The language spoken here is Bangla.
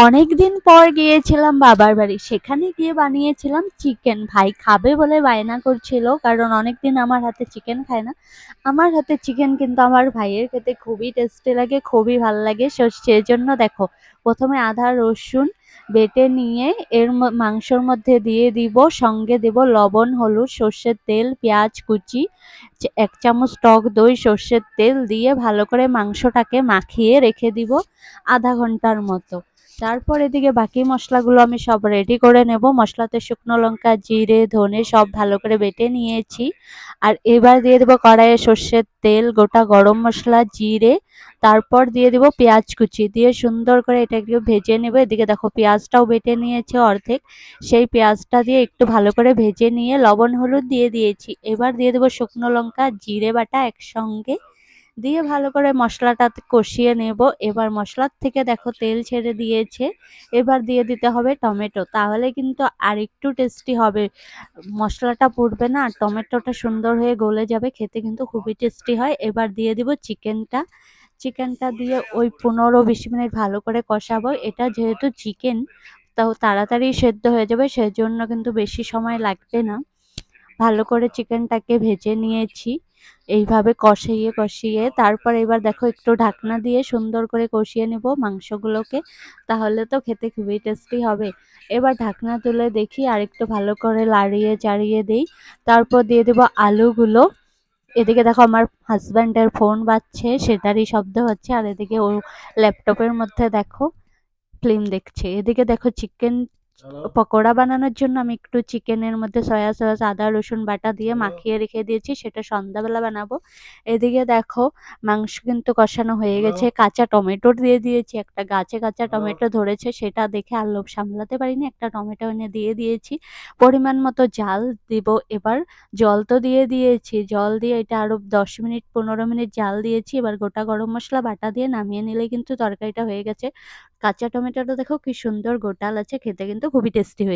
অনেকদিন পর গিয়েছিলাম বাবার বাড়ি। সেখানে গিয়ে বানিয়েছিলাম চিকেন। ভাই খাবে বলে বায়না করছিল, কারণ অনেকদিন আমার হাতে চিকেন খায় না। আমার হাতে চিকেন কিন্তু আমার ভাইয়ের খেতে খুবই টেস্টি লাগে, খুবই ভাল লাগে। সেজন্য দেখো, প্রথমে আদা রসুন বেটে নিয়ে এর মাংসর মধ্যে দিয়ে দিব, সঙ্গে দেব লবণ, হলুদ, সর্ষের তেল, পেঁয়াজ কুচি, ১ চামচ টক দই, সর্ষের তেল দিয়ে ভালো করে মাংসটাকে মাখিয়ে রেখে দিব আধা ঘন্টার মতো। তারপর এদিকে বাকি মশলাগুলো আমি সব রেডি করে নেব। মশলাতে শুকনো লঙ্কা, জিরে, ধনে সব ভালো করে বেটে নিয়েছি। আর এবার দিয়ে দেবো কড়াইয়ে সর্ষের তেল, গোটা গরম মশলা, জিরে, তারপর দিয়ে দেবো পেঁয়াজ কুচি, দিয়ে সুন্দর করে এটাকে ভেজে নেব। এদিকে দেখো পেঁয়াজটাও বেটে নিয়েছে অর্ধেক, সেই পেঁয়াজটা দিয়ে একটু ভালো করে ভেজে নিয়ে লবণ হলুদ দিয়ে দিয়েছি। এবার দিয়ে দেবো শুকনো লঙ্কা, জিরে বাটা একসঙ্গে দিয়ে ভালো করে মশলাটা কষিয়ে নেব। এবার মশলার থেকে দেখো তেল ছেড়ে দিয়েছে। এবার দিয়ে দিতে হবে টমেটো, তাহলে কিন্তু আর একটু টেস্টি হবে। মশলাটা পুড়বে না, আর টমেটোটা সুন্দর হয়ে গলে যাবে, খেতে কিন্তু খুবই টেস্টি হয়। এবার দিয়ে দিব চিকেনটা। চিকেনটা দিয়ে ওই ১৫-২০ মিনিট ভালো করে কষাবো। এটা যেহেতু চিকেন, তাও তাড়াতাড়ি সেদ্ধ হয়ে যাবে, সেজন্য কিন্তু বেশি সময় লাগবে না। ভালো করে চিকেনটাকে ভেজে নিয়েছি। এইভাবে কষিয়ে কষিয়ে তারপর এবার দেখো একটু ঢাকনা দিয়ে সুন্দর করে কষিয়ে নেব মাংসগুলোকে, তাহলে তো খেতে খুবই টেস্টি হবে। এবার ঢাকনা তুলে দেখি, আর একটু ভালো করে লাড়িয়ে চাড়িয়ে দিই। তারপর দিয়ে দেবো আলুগুলো। এদিকে দেখো আমার হাজব্যান্ডের ফোন বাজছে, সেটারই শব্দ হচ্ছে। আর এদিকে ও ল্যাপটপের মধ্যে দেখো ফিল্ম দেখছে। এদিকে দেখো চিকেন পকোড়া বানানোর জন্য আমি একটু চিকেনের মধ্যে সয়া সস, আদা রসুন বাটা দিয়ে মাখিয়ে রেখে দিয়েছি, সেটা সন্ধ্যাবেলা বানাবো। এদিকে দেখো মাংস কিন্তু কষানো হয়ে গেছে, কাঁচা টমেটো দিয়ে দিয়েছি। একটা গাছে কাঁচা টমেটো ধরেছে, সেটা দেখে আর লোভ সামলাতে পারিনি, একটা টমেটো এনে দিয়ে দিয়েছি। পরিমাণ মতো জাল দিব। এবার জল তো দিয়ে দিয়েছি, জল দিয়ে এটা আরো ১০ মিনিট ১৫ মিনিট জাল দিয়েছি। এবার গোটা গরম মশলা বাটা দিয়ে নামিয়ে নিলে কিন্তু তরকারিটা হয়ে গেছে। কাঁচা টমেটোটা দেখো কি সুন্দর গোটাল আছে, খেতে কিন্তু খুবই টেস্টি হয়েছে।